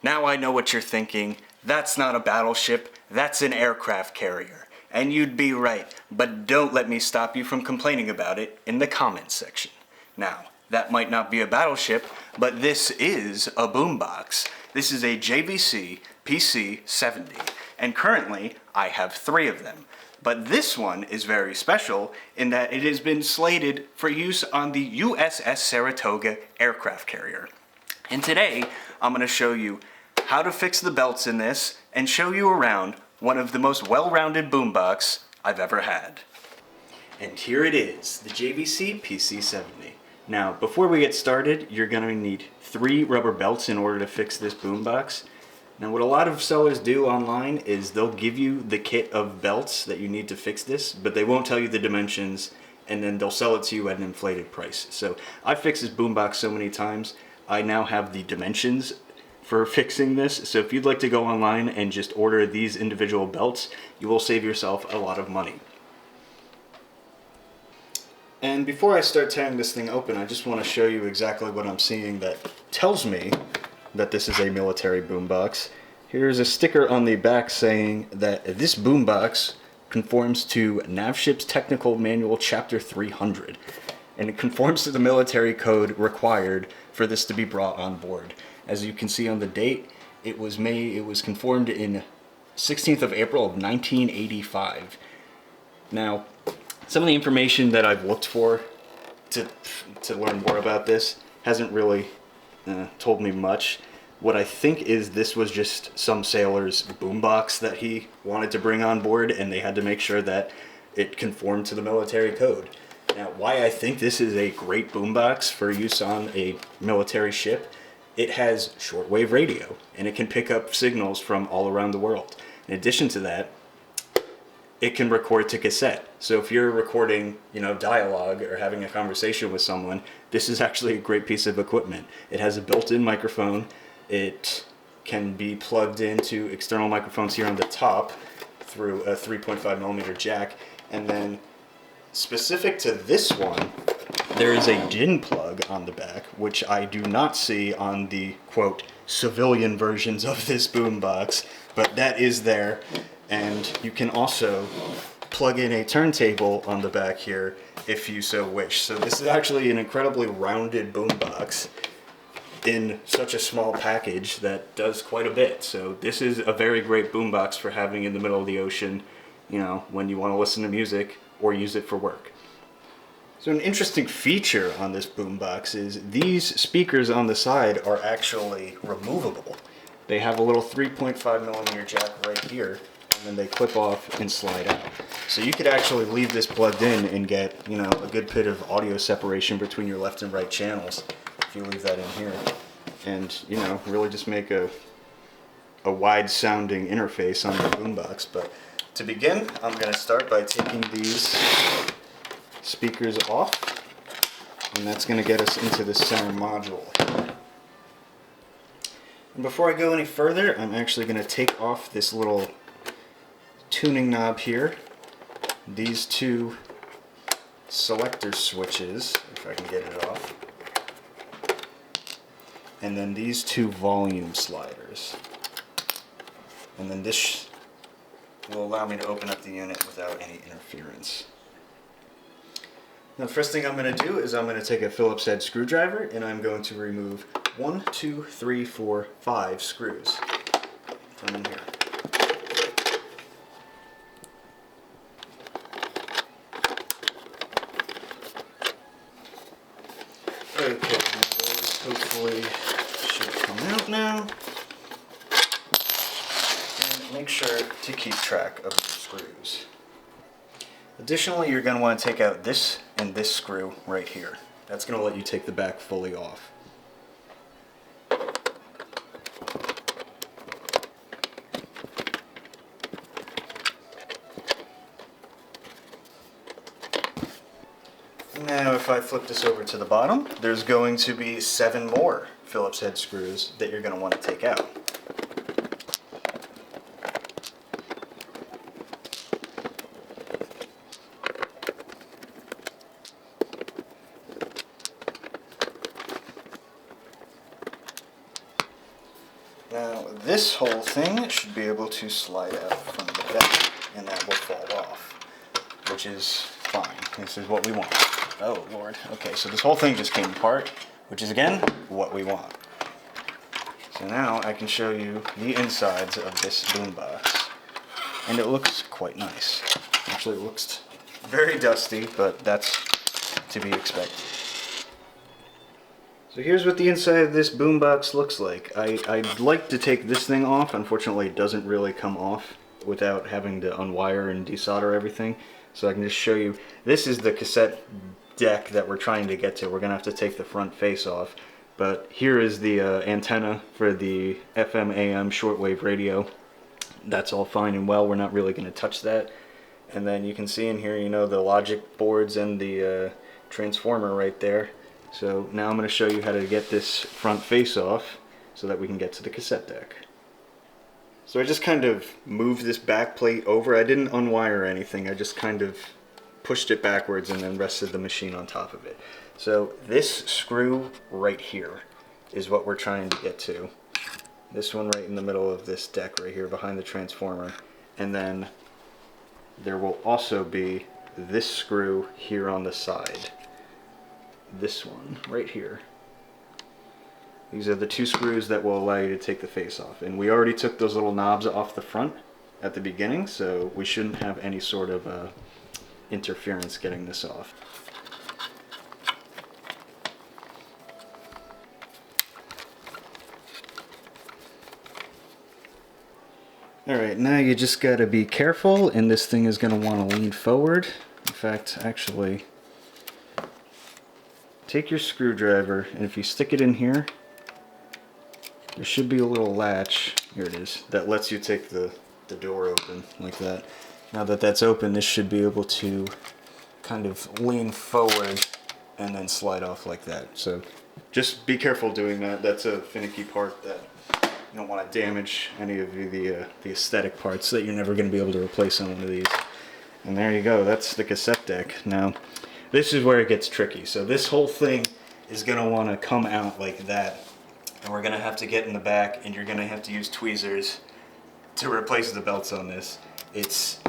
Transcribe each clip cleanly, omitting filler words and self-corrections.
Now I know what you're thinking. That's not a battleship, that's an aircraft carrier. And you'd be right, but don't let me stop you from complaining about it in the comments section. Now, that might not be a battleship, but this is a boombox. This is a JVC PC-70, and currently I have 3 of them. But this one is very special in that it has been slated for use on the USS Saratoga aircraft carrier. And today, I'm going to show you how to fix the belts in this and show you around one of the most well-rounded boombox I've ever had. And here it is, the JVC PC-70. Now, before we get started, you're going to need 3 rubber belts in order to fix this boombox. Now, what a lot of sellers do online is they'll give you the kit of belts that you need to fix this, but they won't tell you the dimensions, and then they'll sell it to you at an inflated price. So I've fixed this boombox so many times, I now have the dimensions for fixing this. So if you'd like to go online and just order these individual belts, you will save yourself a lot of money. And before I start tearing this thing open, I just want to show you exactly what I'm seeing that tells me that this is a military boombox. Here's a sticker on the back saying that this boombox conforms to NavShip's Technical Manual Chapter 300, and it conforms to the military code required for this to be brought on board. As you can see on the date, it was conformed in 16th of April of 1985. Now, some of the information that I've looked for to learn more about this hasn't really told me much. What I think is this was just some sailor's boombox that he wanted to bring on board, and they had to make sure that it conformed to the military code. Now, why I think this is a great boombox for use on a military ship, it has shortwave radio, and it can pick up signals from all around the world. In addition to that, it can record to cassette. So if you're recording, dialogue or having a conversation with someone, this is actually a great piece of equipment. It has a built-in microphone. It can be plugged into external microphones here on the top through a 3.5mm jack. And then specific to this one, there is a DIN plug on the back, which I do not see on the, quote, civilian versions of this boombox, but that is there. And you can also plug in a turntable on the back here if you so wish. So this is actually an incredibly rounded boombox in such a small package that does quite a bit. So this is a very great boombox for having in the middle of the ocean, when you want to listen to music or use it for work. So an interesting feature on this boombox is these speakers on the side are actually removable. They have a little 3.5mm jack right here, and then they clip off and slide out. So you could actually leave this plugged in and get, a good bit of audio separation between your left and right channels if you leave that in here. And, really just make a wide sounding interface on the boombox. But to begin, I'm going to start by taking these speakers off, and that's going to get us into the center module. And before I go any further, I'm actually going to take off this little tuning knob here, these 2 selector switches, if I can get it off, and then these 2 volume sliders. And then this will allow me to open up the unit without any interference. Now, the first thing I'm going to do is I'm going to take a Phillips head screwdriver, and I'm going to remove 1, 2, 3, 4, 5 screws from in here. Okay, now those hopefully should come out now. And make sure to keep track of the screws. Additionally, you're going to want to take out this and this screw right here. That's going to let you take the back fully off. Now if I flip this over to the bottom, there's going to be 7 more Phillips head screws that you're going to want to take out. Now this whole thing should be able to slide out from the back, and that will fall off, which is fine. This is what we want. Oh Lord. Okay, so this whole thing just came apart, which is again what we want. So now I can show you the insides of this boombox, and it looks quite nice. Actually, it looks very dusty, but that's to be expected. So here's what the inside of this boombox looks like. I'd like to take this thing off. Unfortunately, it doesn't really come off without having to unwire and desolder everything. So I can just show you. This is the cassette deck that we're trying to get to. We're going to have to take the front face off. But here is the antenna for the FM AM shortwave radio. That's all fine and well. We're not really going to touch that. And then you can see in here, you know, the logic boards and the transformer right there. So now I'm going to show you how to get this front face off so that we can get to the cassette deck. So I just kind of moved this back plate over. I didn't unwire anything. I just kind of pushed it backwards and then rested the machine on top of it. So this screw right here is what we're trying to get to. This one right in the middle of this deck right here behind the transformer. And then there will also be this screw here on the side. This one right here. These are the two screws that will allow you to take the face off. And we already took those little knobs off the front at the beginning, so we shouldn't have any sort of interference getting this off. Alright, now you just gotta be careful, and this thing is gonna want to lean forward. In fact, actually, take your screwdriver, and if you stick it in here, there should be a little latch, here it is, that lets you take the door open like that. Now that that's open, this should be able to kind of lean forward and then slide off like that. So just be careful doing that. That's a finicky part that you don't want to damage any of the aesthetic parts that you're never going to be able to replace on one of these. And there you go, that's the cassette deck. Now, this is where it gets tricky. So this whole thing is going to want to come out like that. And we're going to have to get in the back, and you're going to have to use tweezers to replace the belts on this. It's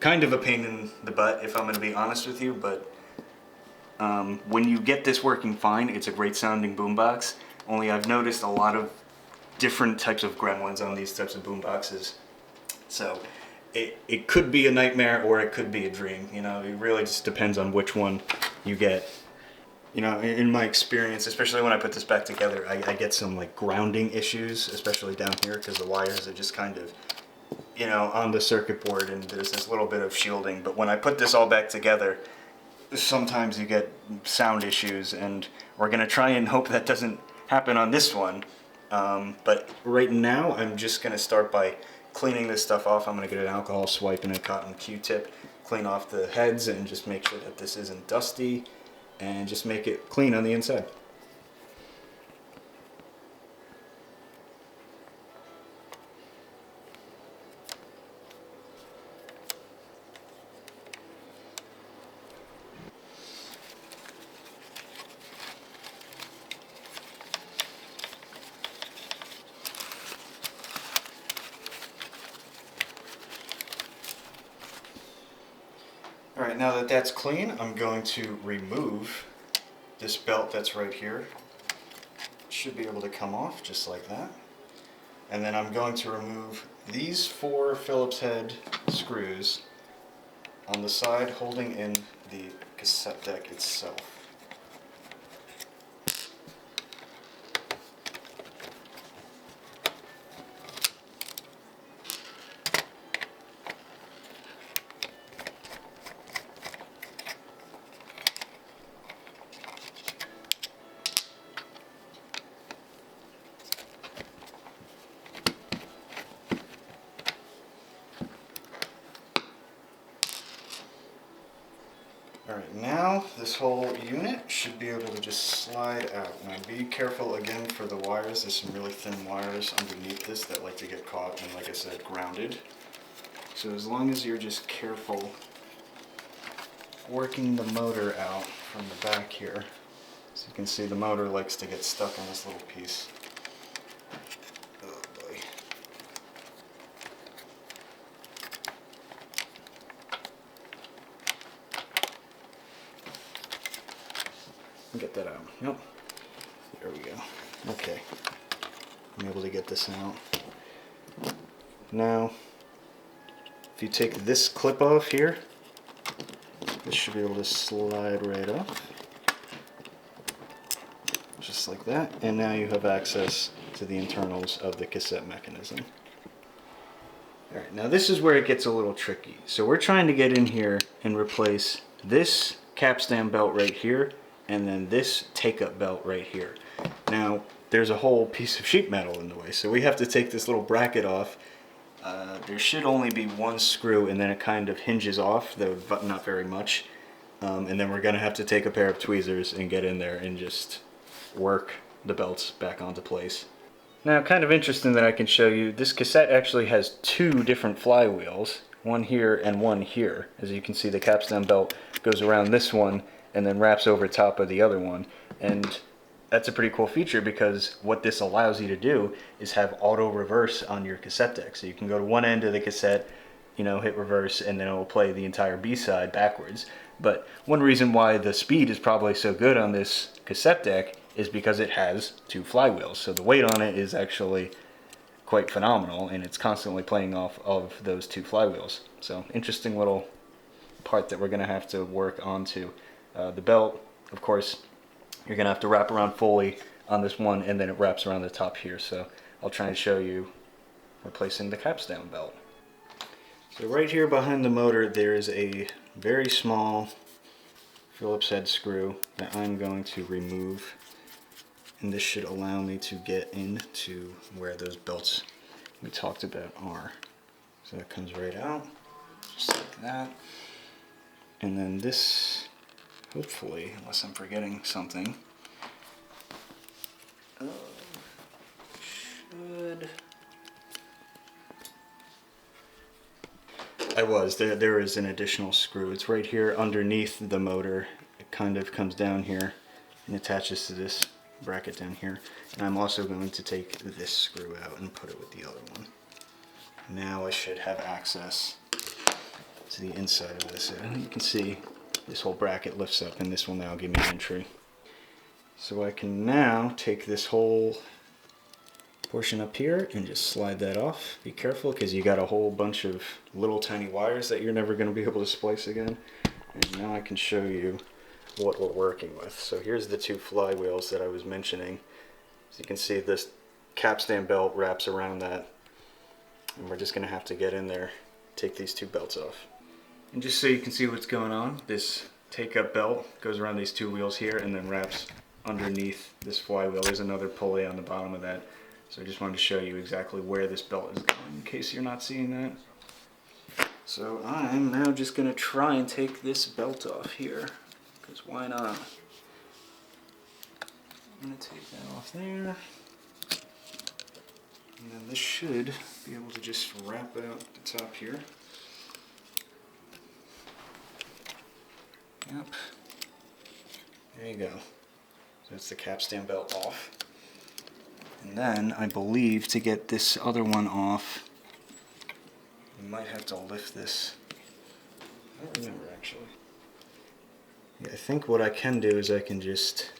kind of a pain in the butt, if I'm going to be honest with you, but when you get this working fine, it's a great sounding boombox. Only I've noticed a lot of different types of gremlins on these types of boomboxes. So it could be a nightmare or it could be a dream. You know, it really just depends on which one you get. You know, in my experience, especially when I put this back together, I get some like grounding issues, especially down here, because the wires are just kind of, you know, on the circuit board, and there's this little bit of shielding. But when I put this all back together, sometimes you get sound issues, and we're going to try and hope that doesn't happen on this one. But right now, I'm just going to start by cleaning this stuff off. I'm going to get an alcohol swipe and a cotton Q-tip, clean off the heads, and just make sure that this isn't dusty, and just make it clean on the inside. Alright, now that that's clean, I'm going to remove this belt that's right here. It should be able to come off just like that. And then I'm going to remove these 4 Phillips head screws on the side holding in the cassette deck itself. Alright, now this whole unit should be able to just slide out. Now be careful again for the wires. There's some really thin wires underneath this that like to get caught and, like I said, grounded. So as long as you're just careful working the motor out from the back here. So you can see the motor likes to get stuck on this little piece. Oh boy. get that out. Yep. There we go. Okay. I'm able to get this out. Now, if you take this clip off here, this should be able to slide right off. Just like that. And now you have access to the internals of the cassette mechanism. Alright, now this is where it gets a little tricky. So we're trying to get in here and replace this capstan belt right here and then this take-up belt right here. Now, there's a whole piece of sheet metal in the way, so we have to take this little bracket off. There should only be one screw and then it kind of hinges off, though not very much. And then we're going to have to take a pair of tweezers and get in there and just work the belts back onto place. Now, kind of interesting that I can show you, this cassette actually has two different flywheels, one here and one here. As you can see, the capstan belt goes around this one and then wraps over top of the other one. And that's a pretty cool feature because what this allows you to do is have auto reverse on your cassette deck. So you can go to one end of the cassette, you know, hit reverse, and then it will play the entire B-side backwards. But one reason why the speed is probably so good on this cassette deck is because it has two flywheels. So the weight on it is actually quite phenomenal, and it's constantly playing off of those two flywheels. So interesting little part that we're going to have to work onto. The belt, of course, you're going to have to wrap around fully on this one, and then it wraps around the top here. So I'll try and show you replacing the capstan belt. So right here behind the motor there is a very small Phillips head screw that I'm going to remove, and this should allow me to get into where those belts we talked about are. So that comes right out, just like that. And then this, hopefully, unless I'm forgetting something, should... There is an additional screw. It's right here underneath the motor. It kind of comes down here and attaches to this bracket down here. And I'm also going to take this screw out and put it with the other one. Now I should have access to the inside of this. And you can see this whole bracket lifts up, and this will now give me entry. So I can now take this whole portion up here and just slide that off. Be careful because you got a whole bunch of little tiny wires that you're never going to be able to splice again. And now I can show you what we're working with. So here's the two flywheels that I was mentioning. As you can see, this capstan belt wraps around that, and we're just going to have to get in there, take these two belts off. And just so you can see what's going on, this take-up belt goes around these two wheels here and then wraps underneath this flywheel. There's another pulley on the bottom of that. So I just wanted to show you exactly where this belt is going in case you're not seeing that. So I'm now just going to try and take this belt off here, because why not? I'm going to take that off there. And then this should be able to just wrap out the top here. Yep. There you go. So that's the capstan belt off. And then I believe to get this other one off, you might have to lift this. I don't remember actually. Yeah, I think what I can do is I can just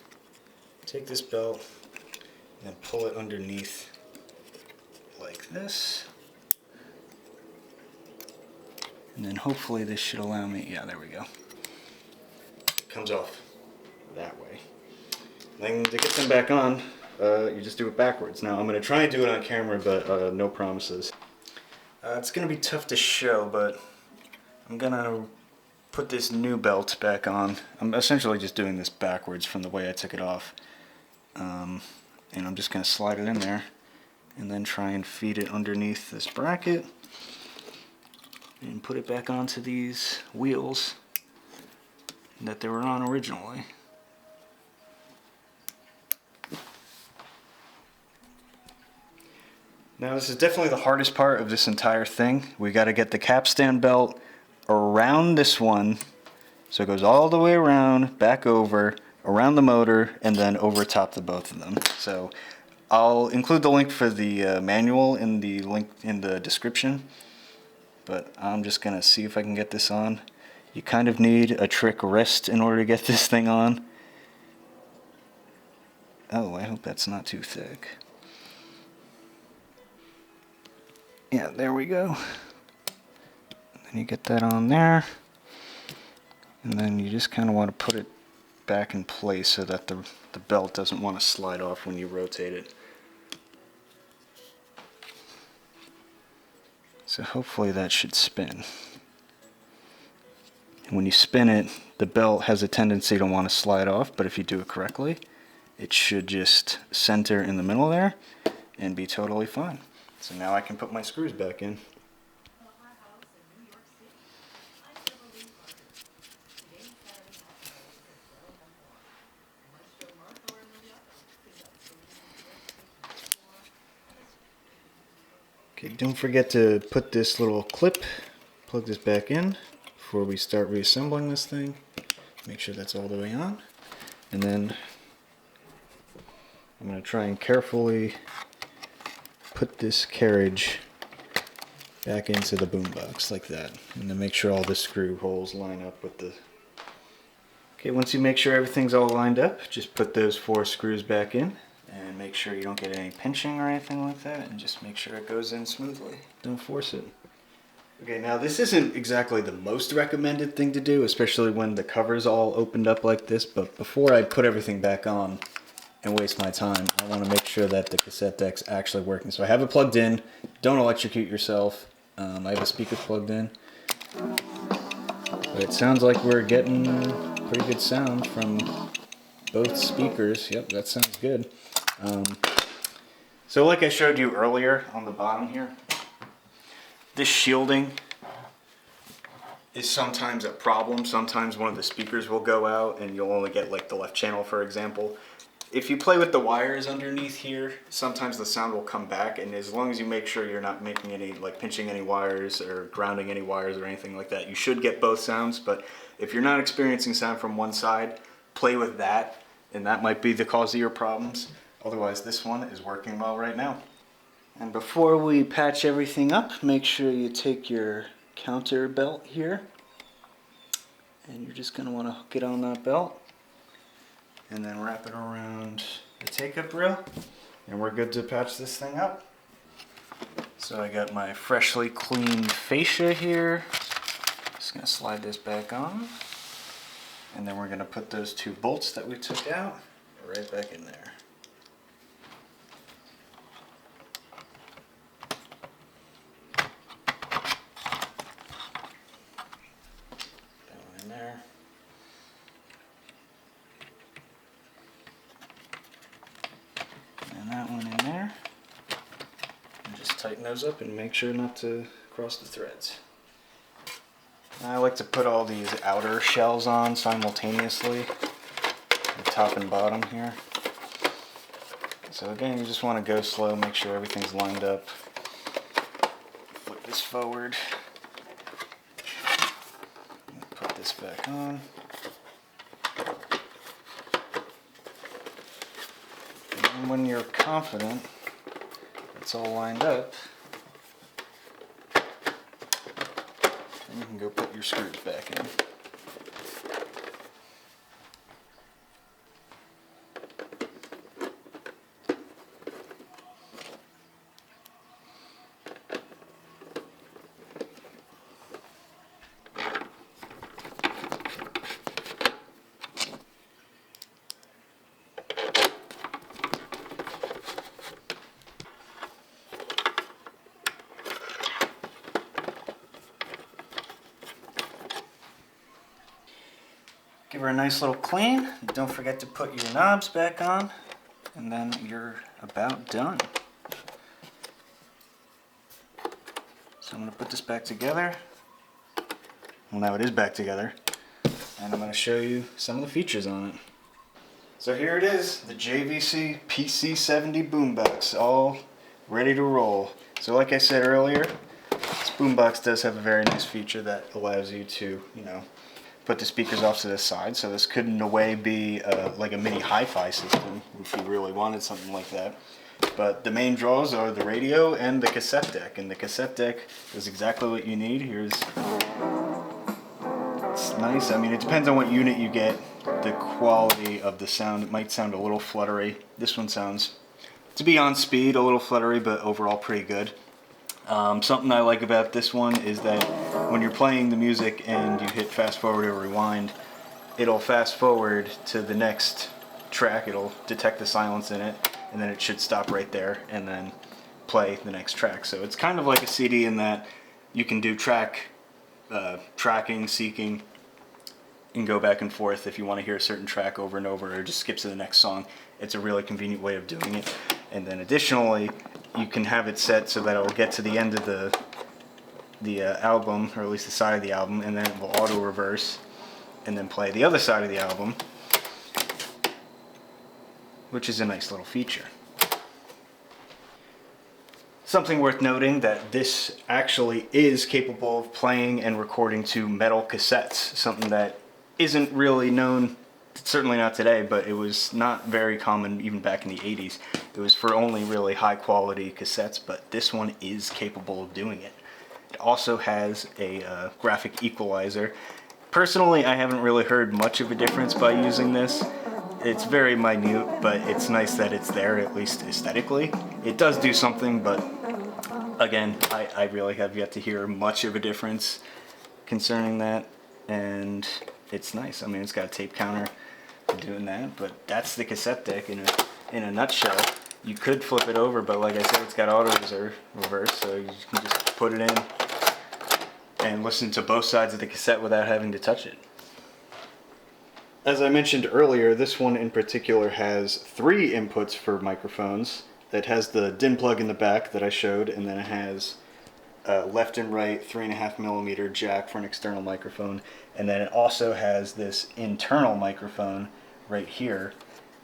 take this belt and then pull it underneath like this. And then hopefully this should allow me, yeah, there we go. It comes off that way. Then to get them back on, you just do it backwards. Now I'm going to try and do it on camera, but no promises. It's going to be tough to show, but I'm going to put this new belt back on. I'm essentially just doing this backwards from the way I took it off. And I'm just going to slide it in there and then try and feed it underneath this bracket and put it back onto these wheels that they were on originally. Now this is definitely the hardest part of this entire thing. We got to get the capstan belt around this one, so it goes all the way around, back over, around the motor, and then over top the both of them. So I'll include the link for the manual in the link in the description, but I'm just gonna see if I can get this on. You kind of need a trick wrist in order to get this thing on. Oh, I hope that's not too thick. Yeah, there we go. And you get that on there. And then you just kind of want to put it back in place so that the belt doesn't want to slide off when you rotate it. So hopefully that should spin. And when you spin it, the belt has a tendency to want to slide off, but if you do it correctly, it should just center in the middle there and be totally fine. So now I can put my screws back in. Okay, don't forget to put this little clip, plug this back in before we start reassembling this thing. Make sure that's all the way on. And then I'm going to try and carefully put this carriage back into the boombox like that. And then make sure all the screw holes line up with the... Okay, once you make sure everything's all lined up, just put those 4 screws back in. And make sure you don't get any pinching or anything like that, and just make sure it goes in smoothly. Don't force it. Okay, now this isn't exactly the most recommended thing to do, especially when the cover's all opened up like this, but before I put everything back on and waste my time, I want to make sure that the cassette deck's actually working. So I have it plugged in. Don't electrocute yourself. I have the speakers plugged in. But it sounds like we're getting pretty good sound from both speakers. Yep, that sounds good. So like I showed you earlier on the bottom here, this shielding is sometimes a problem. Sometimes one of the speakers will go out and you'll only get like the left channel, for example. If you play with the wires underneath here, sometimes the sound will come back, and as long as you make sure you're not making any, like pinching any wires or grounding any wires or anything like that, you should get both sounds. But if you're not experiencing sound from one side, play with that, and that might be the cause of your problems. Otherwise, this one is working well right now. And before we patch everything up, make sure you take your counter belt here. And you're just going to want to hook it on that belt. And then wrap it around the take-up rail. And we're good to patch this thing up. So I got my freshly cleaned fascia here. Just going to slide this back on. And then we're going to put those 2 bolts that we took out right back in there. There. And that one in there. And just tighten those up and make sure not to cross the threads. I like to put all these outer shells on simultaneously, the top and bottom here. So again, you just want to go slow, make sure everything's lined up. Flip this forward. Put this back on. And then when you're confident it's all lined up, then you can go put your screws back in. Give her a nice little clean. Don't forget to put your knobs back on, and then you're about done. So I'm going to put this back together. Well, now it is back together, and I'm going to show you some of the features on it. So here it is, the JVC PC70 boombox, all ready to roll. So like I said earlier, this boombox does have a very nice feature that allows you to, put the speakers off to the side. So this could in a way be like a mini hi-fi system if you really wanted something like that. But the main draws are the radio and the cassette deck, and the cassette deck is exactly what you need. Here's It's nice. I mean, it depends on what unit you get, the quality of the sound. It might sound a little fluttery. This one sounds, to be on speed, a little fluttery, but overall pretty good. Something I like about this one is that when you're playing the music and you hit fast forward or rewind, it'll fast forward to the next track. It'll detect the silence in it, and then it should stop right there and then play the next track. So it's kind of like a CD in that you can do tracking, seeking, and go back and forth if you want to hear a certain track over and over, or just skip to the next song. It's a really convenient way of doing it. And then additionally, you can have it set so that it will get to the end of the album, or at least the side of the album, and then it will auto reverse and then play the other side of the album, which is a nice little feature. Something worth noting that this actually is capable of playing and recording to metal cassettes, something that isn't really known, certainly not today, but it was not very common even back in the 80s. It was for only really high quality cassettes, but this one is capable of doing it. It also has a graphic equalizer. Personally, I haven't really heard much of a difference by using this. It's very minute, but it's nice that it's there, at least aesthetically. It does do something, but again, I really have yet to hear much of a difference concerning that, and it's nice. I mean, it's got a tape counter for doing that, but that's the cassette deck in a nutshell. You could flip it over, but like I said, it's got auto reverse, so you can just put it in and listen to both sides of the cassette without having to touch it. As I mentioned earlier, this one in particular has 3 inputs for microphones. It has the DIN plug in the back that I showed, and then it has left and right 3.5mm jack for an external microphone, and then it also has this internal microphone right here,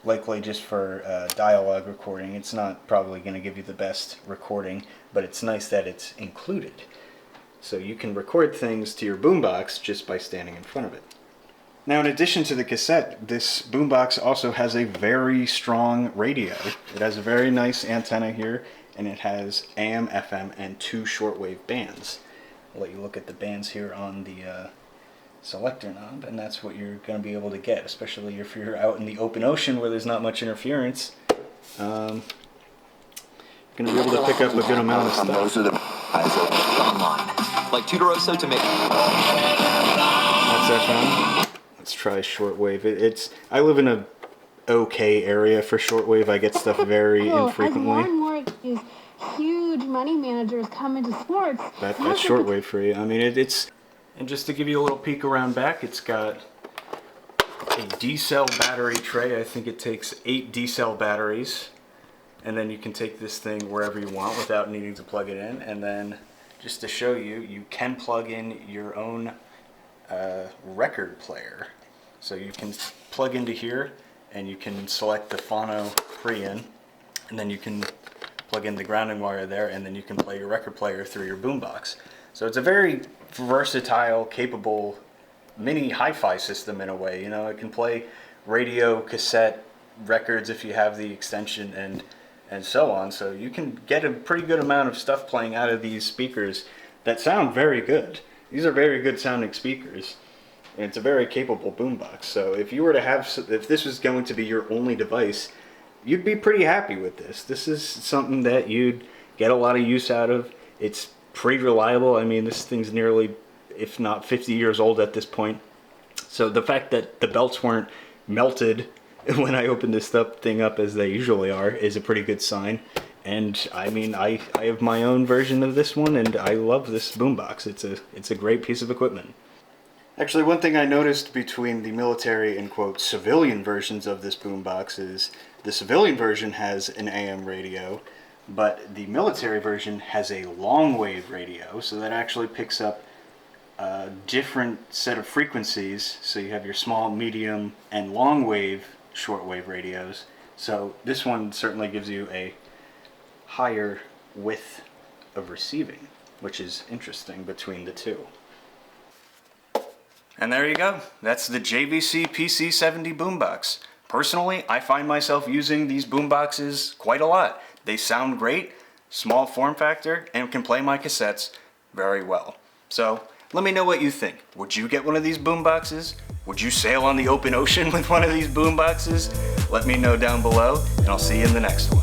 likely just for dialogue recording. It's not probably going to give you the best recording, but it's nice that it's included. So you can record things to your boombox just by standing in front of it. Now, in addition to the cassette, this boombox also has a very strong radio. It has a very nice antenna here, and it has AM, FM, and 2 shortwave bands. I'll let you look at the bands here on the selector knob, and that's what you're going to be able to get, especially if you're out in the open ocean where there's not much interference. You're going to be able to pick up a good amount of stuff. Those are the online, like Tudoroso to make. That's FM. Let's try shortwave. I live in a okay area for shortwave. I get stuff very infrequently. As more and more these huge money managers come into sports. That's shortwave for you. I mean, and just to give you a little peek around back, it's got a D-cell battery tray. I think it takes 8 D-cell batteries, and then you can take this thing wherever you want without needing to plug it in. And then just to show you, you can plug in your own record player. So you can plug into here, and you can select the phono prein, and then you can plug in the grounding wire there, and then you can play your record player through your boombox. So it's a very versatile, capable mini hi-fi system in a way. You know, it can play radio, cassette, records if you have the extension, and so on. So you can get a pretty good amount of stuff playing out of these speakers that sound very good. These are very good sounding speakers, and it's a very capable boombox. So if you were to if this was going to be your only device, you'd be pretty happy with this. This is something that you'd get a lot of use out of. It's pretty reliable. I mean, this thing's nearly, if not 50 years old at this point. So the fact that the belts weren't melted when I opened this thing up, as they usually are, is a pretty good sign. And I mean, I have my own version of this one, and I love this boombox. It's a great piece of equipment. Actually, one thing I noticed between the military and quote civilian versions of this boombox is the civilian version has an AM radio, but the military version has a long wave radio, so that actually picks up a different set of frequencies. So you have your small, medium, and long wave shortwave radios. So this one certainly gives you a higher width of receiving, which is interesting between the two. And there you go. That's the JVC PC-70 boombox. Personally, I find myself using these boomboxes quite a lot. They sound great, small form factor, and can play my cassettes very well. So Let me know what you think. Would you get one of these boomboxes? Would you sail on the open ocean with one of these boomboxes? Let me know down below, and I'll see you in the next one.